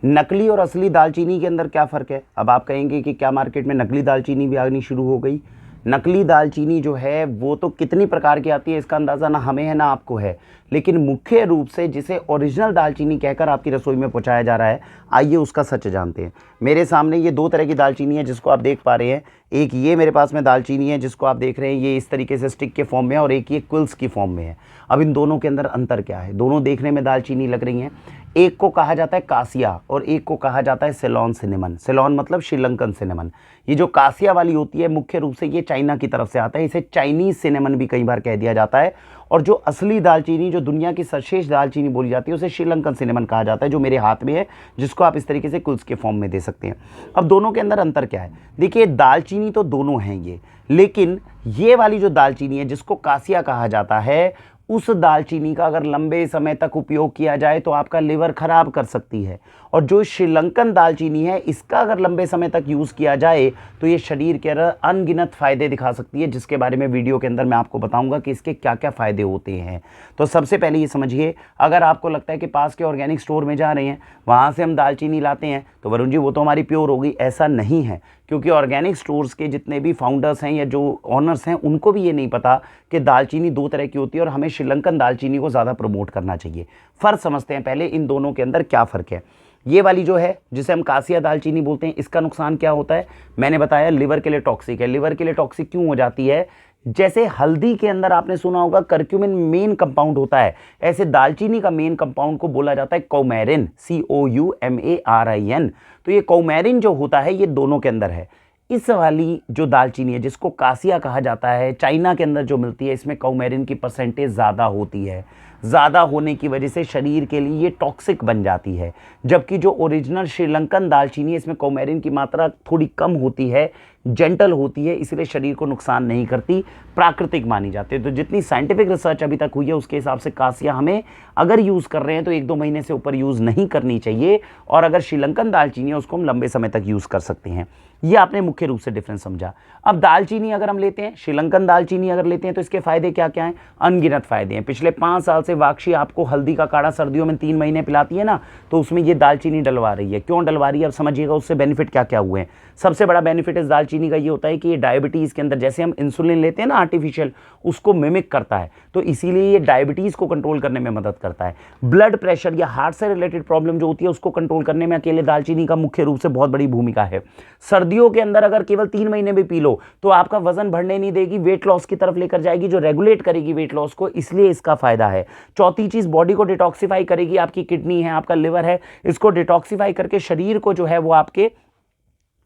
नकली और असली दालचीनी के अंदर क्या फ़र्क है? अब आप कहेंगे कि क्या मार्केट में नकली दालचीनी भी आनी शुरू हो गई? नकली दालचीनी जो है वो तो कितनी प्रकार की आती है इसका अंदाज़ा ना हमें है ना आपको है, लेकिन मुख्य रूप से जिसे ओरिजिनल दालचीनी कहकर आपकी रसोई में पहुंचाया जा रहा है, आइए उसका सच जानते हैं। मेरे सामने ये दो तरह की दालचीनी है जिसको आप देख पा रहे हैं। एक ये मेरे पास में दालचीनी है जिसको आप देख रहे हैं, ये इस तरीके से स्टिक के फॉर्म में है, और एक ये क्विल्स की फॉर्म में है। अब इन दोनों के अंदर अंतर क्या है? दोनों देखने में दालचीनी लग रही हैं। एक को कहा जाता है कासिया और एक को कहा जाता है सेलोन सिनेमन। सेलोन मतलब श्रीलंकन सिनेमन। ये जो कासिया वाली होती है मुख्य रूप से ये चाइना की तरफ से आता है, इसे चाइनीज सिनेमन भी कई बार कह दिया जाता है। और जो असली दालचीनी, जो दुनिया की सर्वश्रेष्ठ दालचीनी बोली जाती है, उसे श्रीलंकन सिनेमन कहा जाता है, जो मेरे हाथ में है, जिसको आप इस तरीके से कुल्स के फॉर्म में दे सकते हैं। अब दोनों के अंदर अंतर क्या है? देखिए, दालचीनी तो दोनों हैं ये, लेकिन ये वाली जो दालचीनी है जिसको कासिया कहा जाता है, उस दालचीनी का अगर लंबे समय तक उपयोग किया जाए तो आपका लिवर खराब कर सकती है। और जो श्रीलंकन दालचीनी है, इसका अगर लंबे समय तक यूज़ किया जाए तो ये शरीर के अंदर अनगिनत फ़ायदे दिखा सकती है, जिसके बारे में वीडियो के अंदर मैं आपको बताऊंगा कि इसके क्या क्या फ़ायदे होते हैं। तो सबसे पहले ये समझिए, अगर आपको लगता है कि पास के ऑर्गेनिक स्टोर में जा रहे हैं, वहाँ से हम दालचीनी लाते हैं, तो वरुण जी वो तो हमारी प्योर होगी, ऐसा नहीं है। क्योंकि ऑर्गेनिक स्टोर्स के जितने भी फाउंडर्स हैं या जो ऑनर्स हैं, उनको भी ये नहीं पता कि दालचीनी दो तरह की होती है और हमें श्रीलंकन दालचीनी को ज़्यादा प्रमोट करना चाहिए। फ़र्क समझते हैं पहले इन दोनों के अंदर क्या फ़र्क है। ये वाली जो है जिसे हम कासिया दालचीनी बोलते हैं, इसका नुकसान क्या होता है? मैंने बताया लिवर के लिए टॉक्सिक है। लिवर के लिए टॉक्सिक क्यों हो जाती है? जैसे हल्दी के अंदर आपने सुना होगा करक्यूमिन मेन कंपाउंड होता है, ऐसे दालचीनी का मेन कंपाउंड को बोला जाता है कौमेरिन, COUMARIN। तो ये कौमेरिन जो होता है ये दोनों के अंदर है। इस वाली जो दालचीनी है जिसको कासिया कहा जाता है, चाइना के अंदर जो मिलती है, इसमें कौमेरिन की परसेंटेज ज़्यादा होती है। ज़्यादा होने की वजह से शरीर के लिए ये टॉक्सिक बन जाती है। जबकि जो ओरिजिनल श्रीलंकन दालचीनी है, इसमें कौमेरिन की मात्रा थोड़ी कम होती है, जेंटल होती है, इसलिए शरीर को नुकसान नहीं करती, प्राकृतिक मानी जाती है। तो जितनी साइंटिफिक रिसर्च अभी तक हुई है उसके हिसाब से कासिया हमें अगर यूज़ कर रहे हैं तो 1-2 महीने से ऊपर यूज़ नहीं करनी चाहिए, और अगर श्रीलंकन दालचीनी है उसको हम लंबे समय तक यूज़ कर सकते हैं। ये आपने मुख्य रूप से डिफरेंस समझा। अब दालचीनी अगर हम लेते हैं, श्रीलंकन दालचीनी अगर लेते हैं, तो इसके फायदे क्या क्या हैं? अनगिनत फायदे हैं। पिछले 5 साल से वाक्षी आपको हल्दी का काढ़ा सर्दियों में 3 महीने पिलाती है ना, तो उसमें ये दालचीनी डलवा रही है। क्यों डलवा रही है? अब समझिएगा उससे बेनिफिट क्या क्या हुए हैं। सबसे बड़ा बेनिफिट इस दालचीनी का ये होता है कि ये डायबिटीज़ के अंदर, जैसे हम इंसुलिन लेते हैं ना आर्टिफिशियल, उसको मिमिक करता है, तो इसीलिए ये डायबिटीज़ को कंट्रोल करने में मदद करता है। ब्लड प्रेशर या हार्ट से रिलेटेड प्रॉब्लम जो होती है उसको कंट्रोल करने में अकेले दालचीनी का मुख्य रूप से बहुत बड़ी भूमिका है। सर्दियों के अंदर अगर केवल 3 महीने भी पी लो तो आपका वजन बढ़ने नहीं देगी, वेट लॉस की तरफ लेकर जाएगी, जो रेगुलेट करेगी वेट लॉस को, इसलिए इसका फायदा है। चौथी चीज, बॉडी को डिटॉक्सिफाई करेगी। आपकी किडनी है, आपका लिवर है, इसको डिटॉक्सिफाई करके शरीर को जो है वो आपके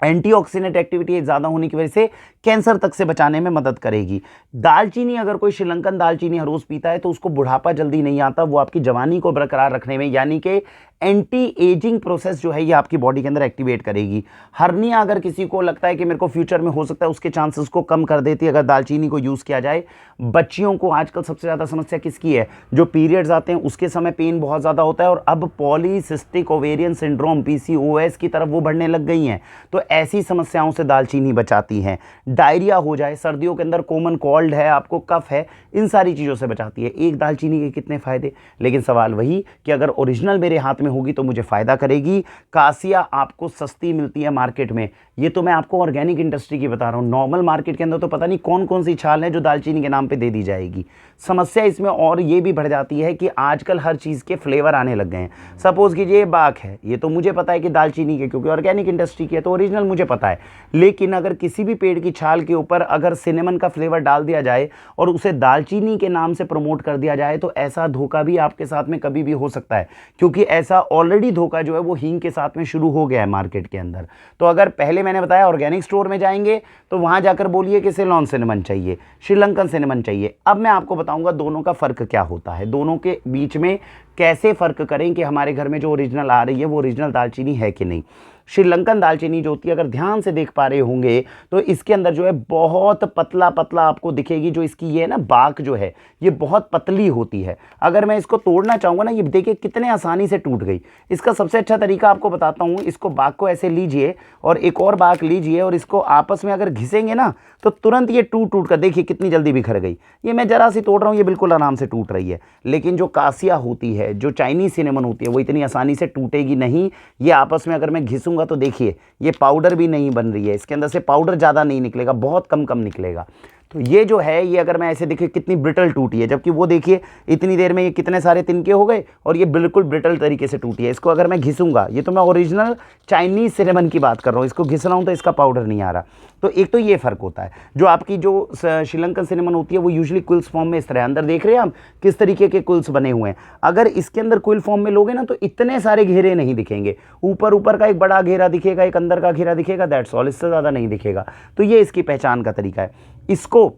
एंटीऑक्सीडेंट एक्टिविटी ज़्यादा होने की वजह से कैंसर तक से बचाने में मदद करेगी। दालचीनी अगर कोई श्रीलंकन दालचीनी हर रोज़ पीता है तो उसको बुढ़ापा जल्दी नहीं आता, वो आपकी जवानी को बरकरार रखने में, यानी कि एंटी एजिंग प्रोसेस जो है ये आपकी बॉडी के अंदर एक्टिवेट करेगी। हर्निया अगर किसी को लगता है कि मेरे को फ्यूचर में हो सकता है, उसके चांसेस को कम कर देती है अगर दालचीनी को यूज़ किया जाए। बच्चियों को आजकल सबसे ज़्यादा समस्या किसकी है? जो पीरियड्स आते हैं उसके समय पेन बहुत ज़्यादा होता है, और अब पॉलीसिस्टिक ओवेरियन सिंड्रोम PCOS की तरफ वो बढ़ने लग गई हैं, तो ऐसी समस्याओं से दालचीनी बचाती है। डायरिया हो जाए, सर्दियों के अंदर कॉमन कोल्ड है, आपको कफ है, इन सारी चीज़ों से बचाती है। एक दालचीनी के कितने फ़ायदे, लेकिन सवाल वही कि अगर ओरिजिनल मेरे हाथ में होगी तो मुझे फ़ायदा करेगी। कासिया आपको सस्ती मिलती है मार्केट में, ये तो मैं आपको ऑर्गेनिक इंडस्ट्री की बता रहा हूँ। नॉर्मल मार्केट के अंदर तो पता नहीं कौन कौन सी छाल है जो दालचीनी के नाम पे दे दी जाएगी। समस्या इसमें और ये भी बढ़ जाती है कि आजकल हर चीज़ के फ्लेवर आने लग गए हैं। सपोज़ कीजिए ये बाक है, ये तो मुझे पता है कि दालचीनी के, क्योंकि ऑर्गेनिक इंडस्ट्री की है तो ओरिजिनल मुझे पता है, लेकिन अगर किसी भी पेड़ की छाल के ऊपर अगर सिनेमन का फ्लेवर डाल दिया जाए और उसे दालचीनी के नाम से प्रमोट कर दिया जाए तो ऐसा धोखा भी आपके साथ में कभी भी हो सकता है, क्योंकि ऐसा ऑलरेडी धोखा जो है वो हींग के साथ में शुरू हो गया है मार्केट के अंदर। तो अगर पहले मैंने बताया ऑर्गेनिक स्टोर में जाएंगे तो वहां जाकर बोलिए कि सेलोन सिनेमन चाहिए, श्रीलंकन सिनेमन चाहिए। अब मैं आपको बताऊंगा दोनों का फ़र्क क्या होता है, दोनों के बीच में कैसे फ़र्क करें कि हमारे घर में जो ओरिजिनल आ रही है वो ओरिजिनल दालचीनी है कि नहीं। श्रीलंकन दालचीनी जो होती है, अगर ध्यान से देख पा रहे होंगे तो इसके अंदर जो है बहुत पतला पतला आपको दिखेगी, जो इसकी ये है ना बाक जो है ये बहुत पतली होती है। अगर मैं इसको तोड़ना चाहूँगा ना, ये देखिए कितने आसानी से टूट गई। इसका सबसे अच्छा तरीका आपको बताता हूँ, इसको बाक को ऐसे लीजिए और एक और बाक लीजिए और इसको आपस में अगर घिसेंगे ना तो तुरंत ये टूट कर देखिए कितनी जल्दी बिखर गई। ये मैं जरा सी तोड़ रहा हूँ, ये बिल्कुल आराम से टूट रही है। लेकिन जो कासिया होती है है, जो चाइनीज़ सिनेमन होती है वो इतनी आसानी से टूटेगी नहीं। ये आपस में अगर मैं घिसूंगा तो देखिए ये पाउडर भी नहीं बन रही है, इसके अंदर से पाउडर ज़्यादा नहीं निकलेगा, बहुत कम कम निकलेगा। तो ये जो है ये अगर मैं ऐसे देखिए कितनी ब्रिटल टूटी है, जबकि वो देखिए इतनी देर में ये कितने सारे तिनके हो गए और ये बिल्कुल ब्रिटल तरीके से टूटी है। इसको अगर मैं घिसूंगा, ये तो मैं ओरिजिनल चाइनीज़ सिनेमन की बात कर रहा हूँ, इसको घिस रहा हूँ तो इसका पाउडर नहीं आ रहा। तो एक तो ये फ़र्क होता है। जो आपकी जो श्रीलंकन सिनेमन होती है वो यूजुअली क्विल्स फॉर्म में इस तरह, अंदर देख रहे हैं आप किस तरीके के क्विल्स बने हुए हैं। अगर इसके अंदर क्विल फॉर्म में लोगे ना तो इतने सारे घेरे नहीं दिखेंगे, ऊपर ऊपर का एक बड़ा घेरा दिखेगा, एक अंदर का घेरा दिखेगा, दैट्स ऑल, इससे ज़्यादा नहीं दिखेगा। तो ये इसकी पहचान का तरीका है। इसको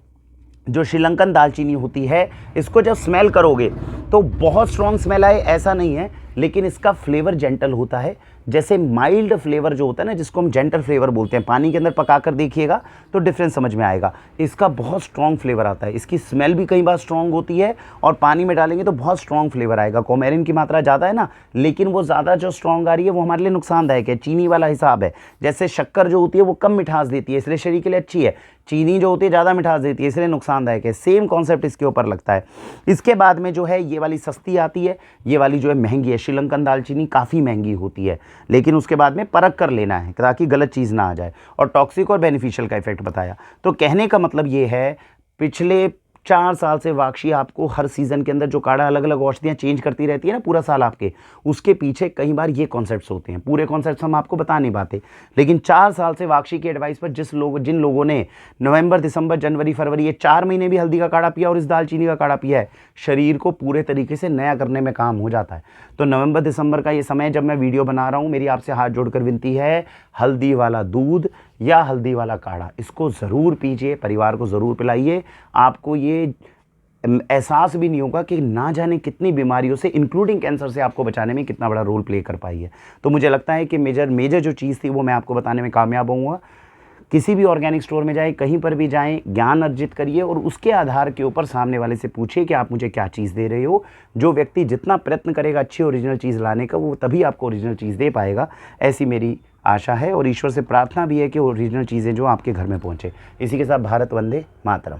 जो श्रीलंकन दालचीनी होती है, इसको जब स्मेल करोगे तो बहुत स्ट्रॉन्ग स्मेल आए ऐसा नहीं है, लेकिन इसका फ्लेवर जेंटल होता है। जैसे माइल्ड फ्लेवर जो होता है ना, जिसको हम जेंटल फ्लेवर बोलते हैं, पानी के अंदर पका कर देखिएगा तो डिफरेंस समझ में आएगा। इसका बहुत स्ट्रॉन्ग फ्लेवर आता है, इसकी स्मेल भी कई बार स्ट्रॉन्ग होती है और पानी में डालेंगे तो बहुत स्ट्रॉन्ग फ्लेवर आएगा। कोमेरिन की मात्रा ज़्यादा है ना, लेकिन वो ज़्यादा जो स्ट्रॉन्ग आ रही है वो हमारे लिए नुकसानदायक है, चीनी वाला हिसाब है। जैसे शक्कर जो होती है वो कम मिठास देती है, इसलिए शरीर के लिए अच्छी है, चीनी जो होती है ज़्यादा मिठास देती है, इसलिए नुकसानदायक है। सेम कॉन्सेप्ट इसके ऊपर लगता है। इसके बाद में जो है ये वाली सस्ती आती है, ये वाली जो है महंगी है। श्रीलंकन दालचीनी काफ़ी महंगी होती है, लेकिन उसके बाद में परख कर लेना है ताकि गलत चीज़ ना आ जाए। और टॉक्सिक और बेनिफिशियल का इफेक्ट बताया। तो कहने का मतलब ये है, पिछले 4 साल से वाक्षी आपको हर सीज़न के अंदर जो काढ़ा अलग अलग औषधियाँ चेंज करती रहती है ना पूरा साल आपके, उसके पीछे कई बार ये कॉन्सेप्ट्स होते हैं। पूरे कॉन्सेप्ट्स हम आपको बता नहीं पाते, लेकिन 4 साल से वाक्षी की एडवाइस पर जिन लोगों ने नवंबर, दिसंबर, जनवरी, फरवरी ये 4 महीने भी हल्दी का काढ़ा पिया और इस दालचीनी का काढ़ा पिया है, शरीर को पूरे तरीके से नया करने में काम हो जाता है। तो नवंबर दिसंबर का ये समय जब मैं वीडियो बना रहा हूँ, मेरी आपसे हाथ जोड़कर विनती है, हल्दी वाला दूध या हल्दी वाला काढ़ा इसको ज़रूर पीजिए, परिवार को ज़रूर पिलाइए। आपको ये एहसास भी नहीं होगा कि ना जाने कितनी बीमारियों से, इंक्लूडिंग कैंसर से, आपको बचाने में कितना बड़ा रोल प्ले कर पाई है। तो मुझे लगता है कि मेजर जो चीज़ थी वो मैं आपको बताने में कामयाब होऊंगा। किसी भी ऑर्गेनिक स्टोर में जाएं, कहीं पर भी जाएं, ज्ञान अर्जित करिए और उसके आधार के ऊपर सामने वाले से पूछिए कि आप मुझे क्या चीज़ दे रहे हो। जो व्यक्ति जितना प्रयत्न करेगा अच्छी ओरिजिनल चीज़ लाने का, वो तभी आपको ओरिजिनल चीज़ दे पाएगा, ऐसी मेरी आशा है। और ईश्वर से प्रार्थना भी है कि ओरिजिनल चीज़ें जो आपके घर में पहुँचे। इसी के साथ भारत वंदे मातरम।